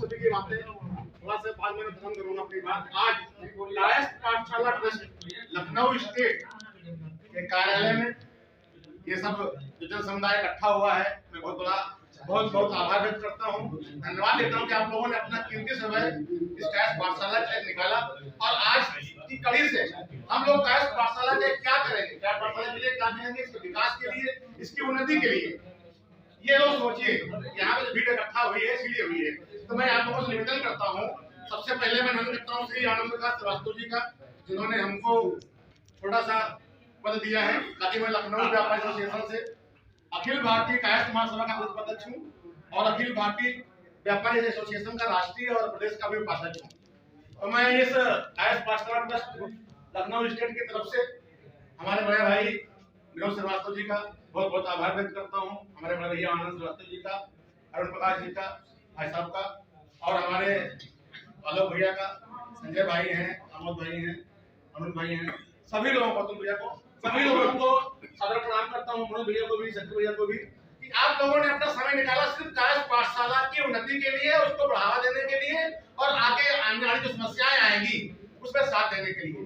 सभी की बातें थोड़ा सा बाद में खत्म करूंगा अपनी बात। आज कायस्थ पाठशाला ट्रस्ट लखनऊ स्टेट के कार्यालय में ये सब विजन समुदाय इकट्ठा हुआ है। मैं बहुत आभार व्यक्त करता हूँ, धन्यवाद देता हूँ कि आप लोगों ने अपना कीमती समय इस कायस्थ पाठशाला के लिए निकाला। और आज की कड़ी से हम लोग कायस्थ पाठशाला के क्या करेंगे, क्या पाठशाला के लिए क्या करेंगे, इसके विकास के लिए, इसकी उन्नति के लिए। ये लोग सोचिए, यहाँ पे भीड़ इकट्ठा हुई है, सीढ़ी हुई है, तो मैं आप लोगों से निवेदन करता हूँ। सबसे पहले मैं निवेदन करता हूँ श्री आनंद प्रकाश श्रीवास्तव जी का, जिन्होंने हमको थोड़ा सा पद दिया है, ताकि मैं लखनऊ व्यापारी एसोसिएशन से अखिल भारतीय कायस्थ महासभा का उपाध्यक्ष हूँ और अखिल भारतीय व्यापारी एसोसिएशन का राष्ट्रीय और प्रदेश का भी उपाध्यक्ष हूँ। तो मैं इस कायस्थ पाठशाला ट्रस्ट लखनऊ स्टेट की तरफ से हमारे बड़े भाई विनोद श्रीवास्तव जी का बहुत आभार व्यक्त करता हूँ, हमारे बड़े भैया आनंद श्रीवास्तव जी का, अरुण प्रकाश जी का, भाई साहब का, और हमारे आलोक भैया का, संजय भाई हैं, अमोद भाई हैं, अनुज भाई हैं, सभी लोगों को, तुम भैया को, सभी लोगों को सादर प्रणाम करता हूँ, मनोज भैया को भी, शक्ति भैया को भी, कि आप लोगों ने अपना समय निकाला सिर्फ कायस्थ पाठशाला की उन्नति के लिए, उसको बढ़ावा देने के लिए और आगे आने वाली जो समस्याएं आएंगी उसमें साथ देने के लिए।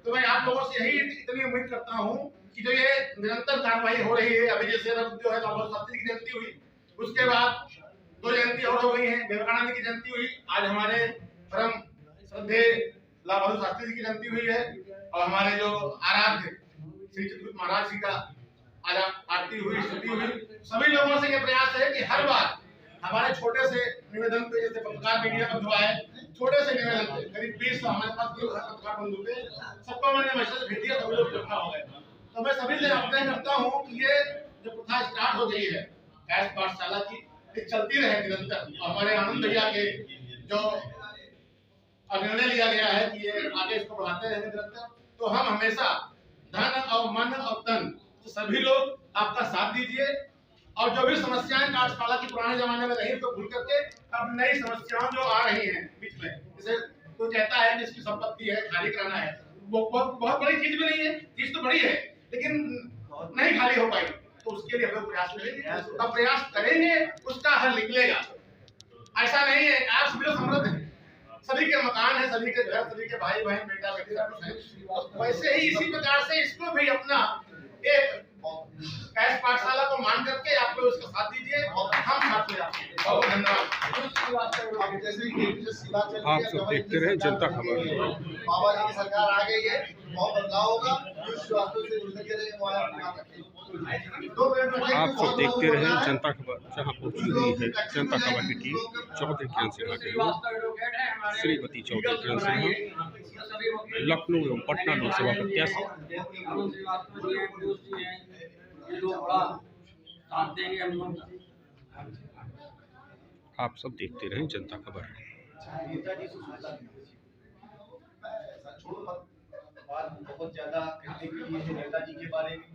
तो मैं आप लोगों से यही इतनी उम्मीद करता हूँ कि जो ये निरंतर कार्रवाई हो रही है, अभी जैसे जो है लालू शास्त्री की जयंती हुई, उसके बाद 2 जयंती और हो गई हैं, विवेकानंद की जयंती हुई, आज हमारे परम श्रद्धेय लालू शास्त्री जी की जयंती हुई है, और हमारे जो आराध्य श्री चित्रकूट महाराज जी का आज आरती हुई, स्तुति हुई। सभी लोगों से ये प्रयास है कि हर बार हमारे छोटे से निवेदन पे, जैसे पत्रकार मीडिया बंधु आए, छोटे से निवेदन पे करीब 20 हमारे पास पत्रकार बंधु थे, सबको मैंने मैसेज भेज दिया, सभी लोग इकट्ठा हो गए। तो मैं सभी से आग्रह करता हूँ कि ये जो प्रथा स्टार्ट हो गई है कायस्थ पाठशाला की, ये चलती रहे निरंतर। हमारे आनंद भैया के जो निर्णय लिया गया है कि ये आगे इसको बढ़ाते रहेंगे निरंतर, तो हम हमेशा धन और मन और तन तो सभी लोग आपका साथ दीजिए। और जो भी समस्याएं पाठशाला की पुराने जमाने में रही तो भूल करके अब नई समस्याएं जो आ रही हैं बीच में, जैसे कोई कहता है कि इसकी संपत्ति है, खाली कराना है, वो बहुत बड़ी चीज भी नहीं है, चीज तो बड़ी है लेकिन नहीं खाली हो पाई, तो उसके लिए हम लोग प्रयास करेंगे और प्रयास करेंगे, उसका हल निकलेगा। ऐसा नहीं है, आप सभी लोग समृद्ध हैं, सभी के मकान है, सभी के घर, सभी के भाई बहन, बेटा बेटी सब है, तो वैसे ही इसी प्रकार से इसको भी अपना एक कायस्थ पाठशाला को मान करके आप लोग उसका साथ दीजिए और हम साथ में आपके बहुत धन्यवाद। आप सब देखते रहे जनता खबर। बाबा जी की सरकार आ गई है, बहुत बदलाव होगा। आप सब देखते रहे जनता खबर, जहां पहुंची हुई है जनता खबर की टीम चौधरी ज्ञान सिन्हा के लोग, श्रीमती चौधरी ज्ञान सिन्हा लखनऊ एवं पटना लोकसभा प्रत्याशी। आप सब देखते रहे जनता खबर। बहुत ज्यादा कहने के लिए है नेताजी के बारे में,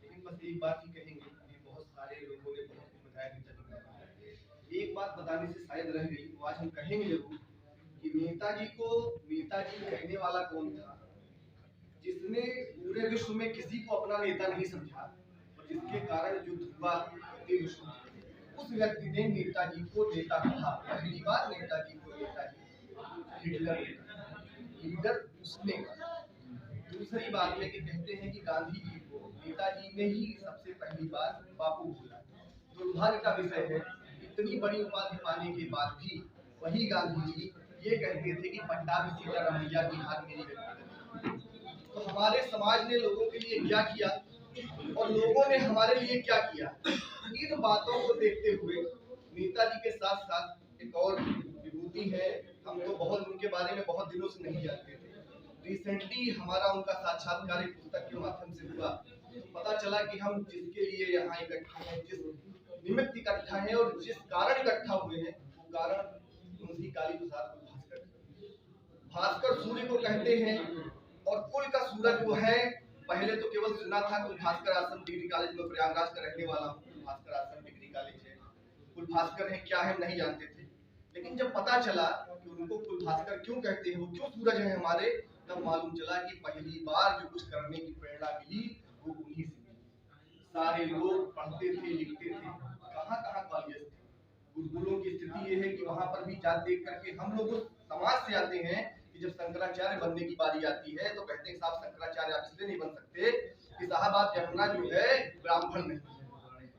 लेकिन बस एक बात ही कहेंगे, बहुत सारे लोगों ने बहुत कुछ बताया नेताजी। एक बात बताने से शायद रह गई, तो आज हम कहेंगे जरूर कि नेताजी को नेताजी कहने वाला कौन था, जिसने पूरे विश्व में किसी को अपना नेता नहीं समझा और जिसके कारण युद्ध हुआ पूरे विश्व में, उस व्यक्ति ने नेताजी को नेता कहा। पहली बार नेताजी को नेताजी लीडर उसने कहा। दूसरी बात है कि कहते हैं कि गांधी जी को नेताजी ने ही सबसे पहली बार बापू बोला। दुर्भाग्य का विषय है, इतनी बड़ी उपाधि पाने के बाद भी वही गांधी जी ये कहते थे कि पट्टाभी सीतारमैया की हाथ मेरी व्यक्ति। तो हमारे समाज ने लोगों के लिए क्या किया और लोगों ने हमारे लिए क्या किया, इन बातों को देखते हुए नेताजी के साथ साथ एक और विभूति है, हम तो बहुत उनके बारे में बहुत दिनों से नहीं जानते थे। रिसेंटली हमारा उनका साक्षात्कार एक पुस्तक के माध्यम से हुआ, तो पता चला कि हम जिसके लिए यहाँ इकट्ठा हैं, जिस निमित्त इकट्ठा हैं और जिस कारण इकट्ठा हुए हैं, वो कारण मुंशी काली प्रसाद भास्कर सूर्य को कहते हैं। और कुल का सूरज वो है, पहले तो केवल सुना था कुल भास्कर आश्रम डिग्री कॉलेज में, प्रयागराज का रहने वाला हूँ, कुल भास्कर आश्रम डिग्री कॉलेज है, कुल भास्कर है क्या है नहीं जानते थे, लेकिन जब पता चला कि उनको कुल भास्कर क्यों कहते हैं, वो क्यों सूरज है हमारे, तब मालूम चला कि पहली बार जो कुछ करने की प्रेरणा मिली वो उन्हीं से मिली। सारे लोग पढ़ते थे, लिखते थे, कहाँ कहाँ कॉलेज थे, गुरुकुलों की स्थिति ये है कि वहां पर भी जात देख करके हम लोग उस समाज से आते हैं कि जब शंकराचार्य बनने की बारी आती है तो कहते हैं साहब शंकराचार्य आप इसलिए नहीं बन सकते कि साहब आप जन्मना जो है ब्राह्मण नहीं,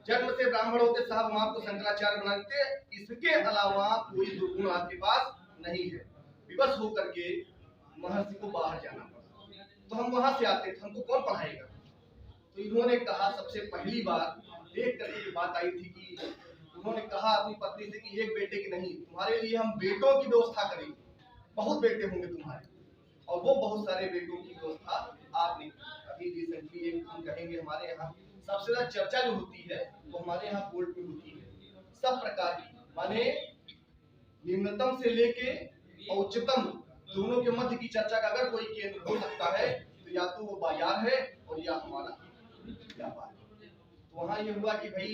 जन्म से ब्राह्मण होते साहब हम आपको शंकराचार्य बनाते, इसके अलावा कोई दुर्गुण आपके पास नहीं है। विवश होकर के महर्षि को बाहर जाना पड़ा, तो हम वहां से आते थे, हमको कौन पढ़ाएगा। तो इन्होंने कहा, सबसे पहली बार देख करके की बात आई थी कि उन्होंने कहा अपनी पत्नी से कि एक बेटे की नहीं, तुम्हारे लिए हम बेटों की व्यवस्था करेंगे, बहुत बेटे होंगे तुम्हारे, और वो बहुत सारे बेटों की व्यवस्था आपने। अभी रिसेंटली एक हम कहेंगे हमारे यहाँ सबसे ज्यादा चर्चा जो होती है वो हमारे यहाँ कोर्ट में होती है, सब प्रकार की, माने निम्नतम से लेके उच्चतम दोनों के मध्य की चर्चा का अगर कोई केंद्र हो सकता है तो या तो वो बाजार है और या हमारा व्यापार। तो वहाँ ये हुआ कि भाई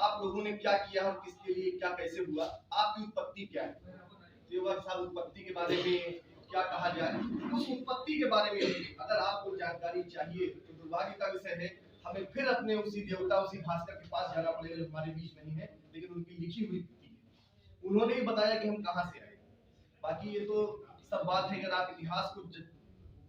आप लोगों ने क्या किया और किसके लिए क्या कैसे हुआ, आपकी उत्पत्ति क्या है। तो ये वह साहब उत्पत्ति के बारे में क्या कहा जाए, उस उत्पत्ति के बारे में अगर आपको जानकारी चाहिए तो दुर्भाग्य का विषय है, हमें फिर अपने उसी देवता उसी भास्कर के पास जाना पड़ेगा जो हमारे बीच नहीं है, लेकिन उनकी लिखी हुई है, उन्होंने ही बताया कि हम कहाँ से आए। बाकी ये तो सब बात है, अगर आप इतिहास को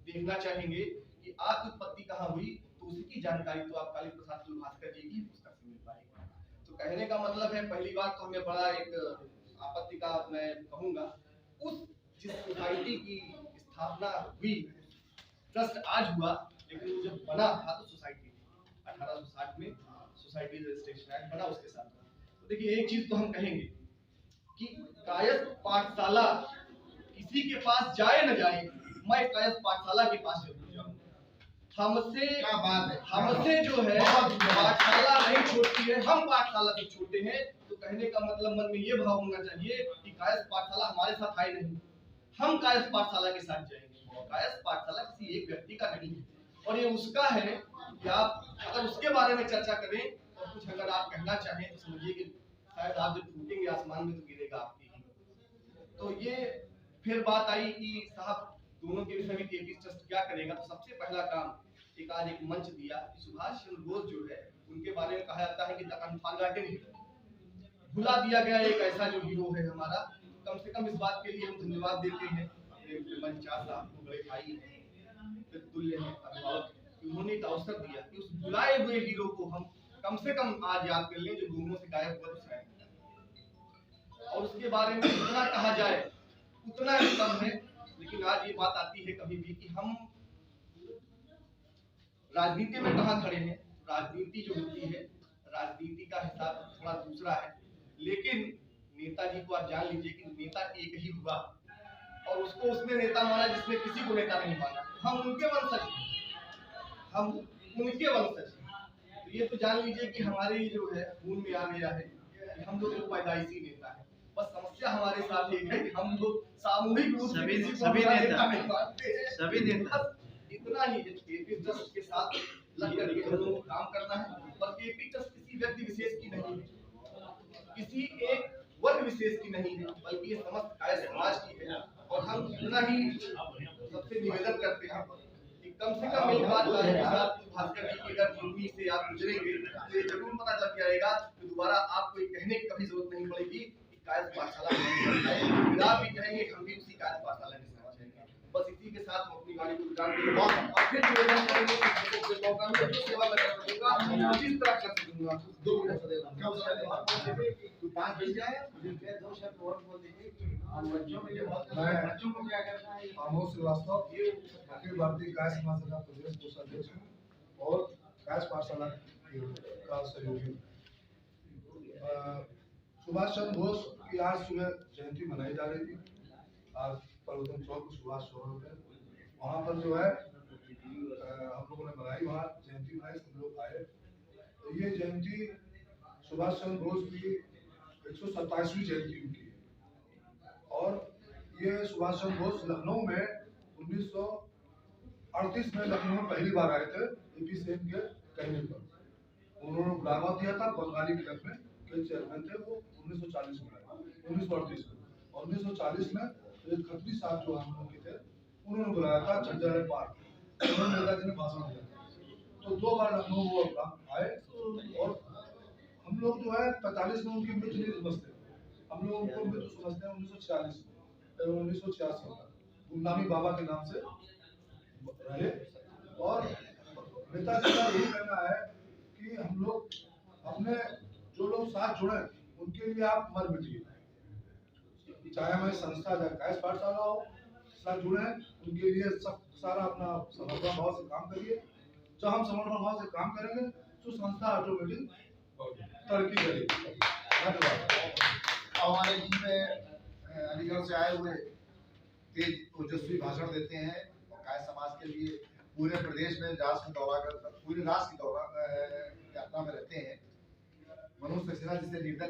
देखना चाहेंगे कि आपकी उत्पत्ति कहाँ हुई तो उसकी जानकारी तो आप काली प्रसाद भास्कर जी की पुस्तक से मिल पाएगी। तो कहने का मतलब है, पहली बात तो हमें बड़ा एक आपत्ति का मैं कहूंगा, उस जिस सोसाइटी की स्थापना हुई, ट्रस्ट आज हुआ, लेकिन वो जब बना था तो सोसाइटी 1860 में सोसाइटी रजिस्ट्रेशन एक्ट बना, उसके साथ। तो देखिए एक चीज तो हम कहेंगे कि कायस्थ पाठशाला किसी के पास जाए न जाए, मैं कायस्थ पाठशाला के पास जरूर जाऊं। हमसे जो है पाठशाला नहीं छोड़ती है, हम पाठशाला से छोटे हैं। तो कहने का मतलब मन में ये भाव होना चाहिए कि कायस्थ पाठशाला हमारे साथ आए नहीं, हम कायस्थ पाठशाला के साथ जाएंगे। कायस्थ पाठशाला किसी एक व्यक्ति का नहीं है, और ये उसका है कि आप अगर उसके बारे में चर्चा करें और कुछ अगर आप कहना चाहें तो समझिए कि शायद आप जब टूटेंगे आसमान में तो गिरेगा आपकी ही। तो ये फिर बात आई कि साहब दोनों के विषय में केपी ट्रस्ट क्या करेगा। तो सबसे पहला काम आज एक मंच दिया, सुभाष चंद्र बोस जो है उनके बारे में कहा जाता है कि द अनफॉरगॉटन, भुला दिया गया एक ऐसा जो हीरो है हमारा। कम से कम इस बात के लिए हम धन्यवाद देते हैं अपने मंचार साहब को, बड़े भाई तुल्य हैं, अभिभावक, उन्होंने एक अवसर दिया कि उस भुलाए हुए हीरो को हम कम से कम आज याद कर लें जो घूमों से गायब हुआ। और उसके बारे में जितना कहा जाए उतना ही कम है। लेकिन आज ये बात आती है कभी भी कि हम राजनीति में कहाँ खड़े हैं। राजनीति जो होती है, राजनीति का हिसाब थोड़ा दूसरा है, लेकिन नेताजी को आप जान लीजिए कि नेता एक ही हुआ और उसको उसने नेता माना जिसने किसी को नेता नहीं माना। हम उनके वंशज हैं, हम उनके वंशज हैं। तो ये तो जान लीजिए कि हमारे जो है खून में आ गया है कि हम लोग पैदाइशी नेता है। बस समस्या हमारे साथ एक है कि हम लोग सामूहिक रूप से सभी नेता नहीं मानते हैं, सभी नेता। इतना ही केपी ट्रस्ट के साथ लग करके हम लोगों को काम करना है। और केपी ट्रस्ट किसी व्यक्ति विशेष की नहीं है, किसी एक वर्ग विशेष की नहीं है, बल्कि ये समस्त काय समाज की है। और हम इतना ही सबसे निवेदन करते हैं कि कम से कम एक बार भास्कर जी की अगर भूमि से आप गुजरेंगे तो ये जरूर पता लग जाएगा कि दोबारा आपको ये कहने की कभी जरूरत नहीं पड़ेगी कि कायस्थ पाठशाला आप भी कहेंगे हम भी उसी कायस्थ पाठशाला के साथ जाएंगे। बस इसी के साथ हम अपनी गाड़ी को विराम देंगे और फिर निवेदन करेंगे कि मौका में जो सेवा मैं कर सकूंगा जिस तरह कर सकूंगा। 2 मिनट लगेगा, 5 बज जाए, मुझे 2 शब्द और बोल दीजिए कि बच्चों को क्या करना है। आमोद श्रीवास्तव, अखिल भारतीय गाय समाज का प्रदेश कोषाध्यक्ष और गाय पाठशाला का सहयोगी। सुभाष चंद्र बोस की आज सुबह जयंती मनाई जा रही थी। आज पलवतन चौक सुभाष शोरूम में, वहाँ पर जो है हम लोगों ने मनाई, वहाँ जयंती मनाई, सब लोग आए। तो ये जयंती सुभाष चंद्र बोस की 127वीं जयंती उनकी है। और ये सुभाष चंद्र बोस लखनऊ में 1938 में लखनऊ में पहली बार आए थे एपी सेन के कहने पर। उन्होंने बुलावा दिया था, बंगाली क्लब में के चेयरमैन थे, वो 1940 में आए, 1938 में। और 1940 में एक खत्री साहब जो हम लोग के थे उन्होंने बुलाया था झंझारे पार्क, उन्होंने नेताजी ने भाषण दिया। तो 2 बार लखनऊ वो आए। और हम लोग जो है 45 में उनकी मृत्यु नहीं समझते, हम लोग उनको मृत्यु समझते हैं 1946 में 1986 में गुमनामी बाबा के नाम से रहे। और नेताजी का यही कहना है कि हम लोग अपने जो लोग साथ जुड़े उनके लिए आप मर मिटिए, चाहे हमारी संस्था कैश पाठशाला हो, साथ जुड़े उनके लिए सब सारा अपना समर्पण भाव से काम करिए। जब हम समर्पण भाव से काम करेंगे तो संस्था ऑटोमेटिक तरक्की करेगी। धन्यवाद। हमारे बीच में अलीगढ़ से आए हुए तेज ओजस्वी भाषण देते हैं और काय समाज के लिए पूरे प्रदेश में राष्ट्र दौरा कर पूरे राष्ट्र की दौरा यात्रा में रहते हैं। मनोज सक्सेना जिसे लीडर